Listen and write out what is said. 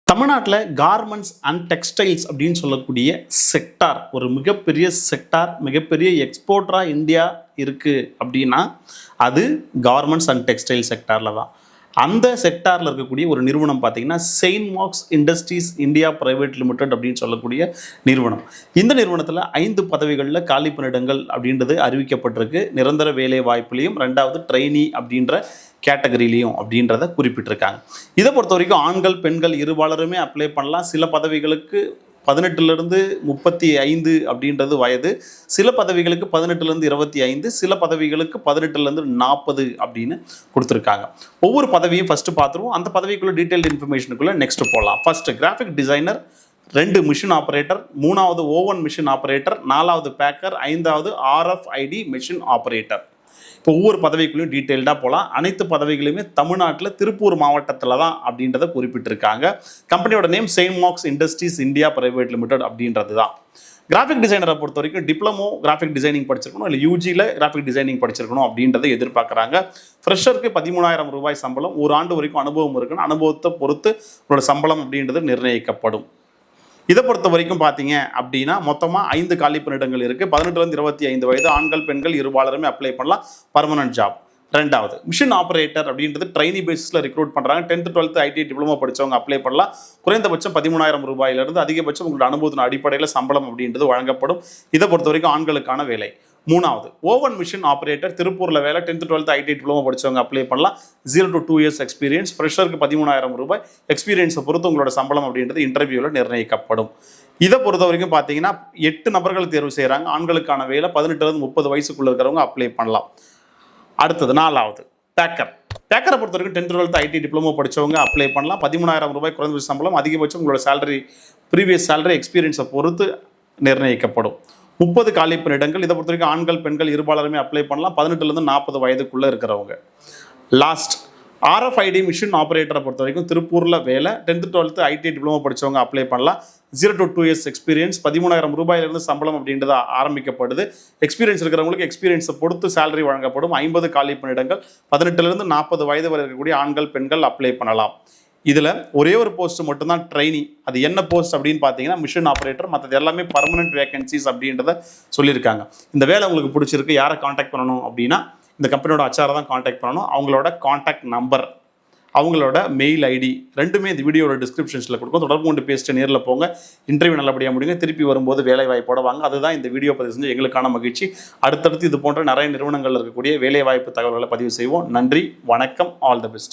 தமிழ்நாட்டில் garments and textiles அப்படின்னு சொல்லக்கூடிய செக்டார் ஒரு மிகப்பெரிய செக்டார், மிகப்பெரிய எக்ஸ்போர்ட்டராக இந்தியா இருக்குது அப்படின்னா அது கார்மெண்ட்ஸ் அண்ட் டெக்ஸ்டைல் செக்டாரில் தான். அந்த செக்டாரில் இருக்கக்கூடிய ஒரு நிறுவனம் பார்த்தீங்கன்னா Saint Marks Industries India Private Limited அப்படின்னு சொல்லக்கூடிய நிறுவனம். இந்த நிறுவனத்தில் 5 பதவிகளில் காலி பணியிடங்கள் அப்படின்றது அறிவிக்கப்பட்டிருக்கு. நிரந்தர வேலை வாய்ப்புலையும், 2வது ட்ரெயினி அப்படின்ற கேட்டகரியிலையும் அப்படின்றத குறிப்பிட்டிருக்காங்க. இதை பொறுத்த வரைக்கும் ஆண்கள் பெண்கள் இருபாலருமே அப்ளை பண்ணலாம். சில பதவிகளுக்கு 18லேருந்து 35 அப்படின்றது வயது, சில பதவிகளுக்கு 18லேருந்து 25, சில பதவிகளுக்கு 18லேருந்து 40 அப்படின்னு கொடுத்துருக்காங்க. ஒவ்வொரு பதவியும் ஃபஸ்ட்டு பார்த்துருவோம். அந்த பதவிக்குள்ள டீட்டெயில்டு இன்ஃபர்மேஷனுக்குள்ளே நெக்ஸ்ட் போகலாம். First graphic designer, 2 machine operator, 3வது ஓவன் மிஷின் ஆப்ரேட்டர், 4வது பேக்கர், 5வது RFID மிஷின் ஆப்ரேட்டர். இப்போ ஒவ்வொரு பதவிக்குள்ளேயும் டீட்டெயில்டாக போகலாம். அனைத்து பதவிகளுமே தமிழ்நாட்டில் திருப்பூர் மாவட்டத்தில் தான் அப்படின்றத குறிப்பிட்டிருக்காங்க. கம்பெனியோட name Saint Marks Industries India Private Limited அப்படின்றது தான். கிராஃபிக் டிசைனரை பொறுத்த வரைக்கும் டிப்ளமோ கிராஃபிக் டிசைனிங் படிச்சிருக்கணும், இல்லை யூஜியில் கிராஃபிக் டிசைனிங் படிச்சிருக்கணும் அப்படின்றத எதிர்பார்க்குறாங்க. ஃப்ரெஷருக்கு 13,000 ரூபாய் சம்பளம், 1 ஆண்டு வரைக்கும் அனுபவம் இருக்குன்னு, அனுபவத்தை பொறுத்து உங்களோட சம்பளம் அப்படின்றது நிர்ணயிக்கப்படும். இதை பொறுத்த வரைக்கும் பார்த்தீங்க அப்படின்னா மொத்தமாக 5 காலி பணியிடங்கள் இருக்குது. 18லேருந்து 25 வயது ஆண்கள் பெண்கள் இருபாலருமே அப்ளை பண்ணலாம். Permanent job. 2வது மிஷின் ஆப்ரேட்டர் அப்படின்றது ட்ரைனி பேசிஸில் ரெக்ரூட் பண்ணுறாங்க. 10th 12th ஐடி டிப்ளமோ படித்தவங்க அப்ளை பண்ணலாம். குறைந்தபட்சம் 13,000 ரூபாயிலிருந்து அதிகபட்சம் உங்களோட அனுபவத்தின் அடிப்படையில் சம்பளம் அப்படின்றது வழங்கப்படும். இதை பொறுத்த வரைக்கும் ஆண்களுக்கான வேலை. 3வது ஓவன் மிஷின் ஆப்ரேட்டர், திருப்பூரில் வேலை. 10th 12th ஐடி டிப்ளமோ படித்தவங்க அப்ளை பண்ணலாம். 0 to 2 years எக்ஸ்பீரியன்ஸ். ஃப்ரெஷருக்கு 13,000 ரூபாய். எக்ஸ்பீரியன்ஸை பொறுத்து உங்களோட சம்பளம் அப்படின்றது இன்டர்வியூவில் நிர்ணயிக்கப்படும். இதை பொறுத்த வரைக்கும் பார்த்தீங்கன்னா 8 நபர்கள் தேர்வு செய்கிறாங்க. ஆண்களுக்கான வேலை. 18லேருந்து 30 வயசுக்குள்ளே இருக்கிறவங்க அப்ளை பண்ணலாம். அடுத்தது 4வது பேக்கர். பேக்கரை பொறுத்த வரைக்கும் 10th 12th ஐடி டிப்ளமோ படித்தவங்க அப்ளை பண்ணலாம். 13,000 ரூபாய் குறைந்தபட்ச சம்பளம். அதிகபட்சம் உங்களோட சேலரி, ப்ரீவியஸ் சேலரி, எக்ஸ்பீரியன்ஸை பொறுத்து நிர்ணயிக்கப்படும். 30 காலி பணியிடங்கள். இதை பொறுத்த வரைக்கும் ஆண்கள் பெண்கள் இருபாலருமே அப்ளை பண்ணலாம். 18லேருந்து 40 வயதுக்குள்ளே இருக்கிறவங்க. லாஸ்ட் RFID மிஷின் ஆப்ரேட்டரை பொறுத்த வரைக்கும் திருப்பூரில் வேலை. 10th 12th ஐடி டிப்ளமோ படித்தவங்க அப்ளை பண்ணலாம். 0 to 2 years எக்ஸ்பீரியன்ஸ். 13,000 ரூபாயிலிருந்து சம்பளம் அப்படின்றது ஆரம்பிக்கப்படுது. எக்ஸ்பீரியன்ஸ் இருக்கிறவங்களுக்கு எக்ஸ்பீரியன்ஸை பொறுத்து சேலரி வழங்கப்படும். 50 காலி பணியிடங்கள். 18லேருந்து 40 வயது வரை இருக்கக்கூடிய ஆண்கள் பெண்கள் அப்ளை பண்ணலாம். இதில் ஒரே ஒரு போஸ்ட் மட்டும்தான் ட்ரெயினி. அது என்ன போஸ்ட் அப்படின்னு பார்த்தீங்கன்னா மிஷின் ஆப்ரேட்டர். மற்றது எல்லாமே பர்மனன்ட் வேகன்சிஸ் அப்படின்றத சொல்லியிருக்காங்க. இந்த வேலை உங்களுக்கு பிடிச்சிருக்கு, யாரை காண்டாக்ட் பண்ணணும் அப்படின்னா இந்த கம்பெனியோட HR தான் காண்டாக்ட் பண்ணணும். அவங்களோட காண்டாக்ட் நம்பர், அவங்களோட மெயில் ஐடி ரெண்டுமே இந்த வீடியோட டிஸ்கிரிப்ஷன்ஸில் கொடுக்கும். தொடர்பு கொண்டு பேசிட்டு நேரில் போங்க. இன்டர்வியூ நல்லபடியாக முடியுங்க. திருப்பி வரும்போது வேலை வாய்ப்போட வாங்க. அதுதான் இந்த வீடியோ பதிவு செஞ்சு எங்களுக்கான மகிழ்ச்சி. அடுத்தடுத்து இது போன்ற நிறைய நிறுவனங்கள் இருக்கக்கூடிய வேலை வாய்ப்பு தகவல்களை பதிவு செய்வோம். நன்றி, வணக்கம், ஆல் தி பெஸ்ட்.